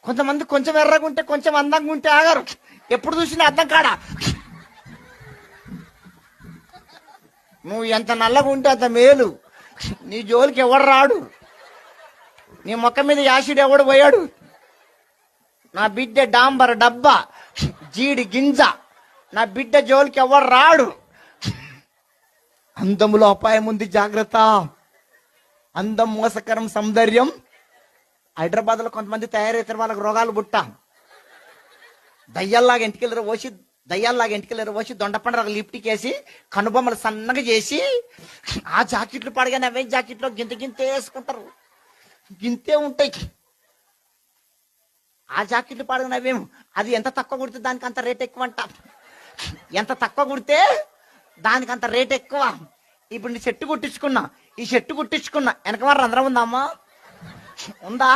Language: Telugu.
కొంతమంది కొంచెం ఎర్రగా ఉంటే కొంచెం అందంగా ఉంటే ఆగారు. ఎప్పుడు చూసినా అద్దం కాడ. నువ్వు ఎంత నల్లగా ఉంటే అంత మేలు. నీ జోలికి ఎవడు రాడు. నీ మొక్క మీద యాసిడ్ ఎవడు పోయాడు. నా బిడ్డ డాంబర్ డబ్బా, జీడి గింజ. నా బిడ్డ జోలికి ఎవడు రాడు. అందములో అపాయం ఉంది, జాగ్రత్త. అందం మోసకరం, సౌందర్యం. హైదరాబాద్ లో కొంతమంది తయారైతారు, వాళ్ళకి రోగాలు పుట్ట. దయ్యాల్లాగా ఇంటికెళ్ళారు పోసి దొండపండు ఒక లిప్టికేసి కనుబొమ్మలు సన్నగా చేసి ఆ జాకెట్లు పడగానే అవే జాకెట్లో గింత వేసుకుంటారు. గింతే ఉంటాయి ఆ జాకెట్లు పడగానే అవేం. అది ఎంత తక్కువ కుడితే దానికి అంత రేట్ ఎక్కువ అంట. ఎంత తక్కువ కుడితే దానికి అంత రేట్ ఎక్కువ. ఇప్పుడు నీ షర్టు కుట్టించుకున్నా వెనక మరి రంధ్రం ఉందా అమ్మా? ఉందా?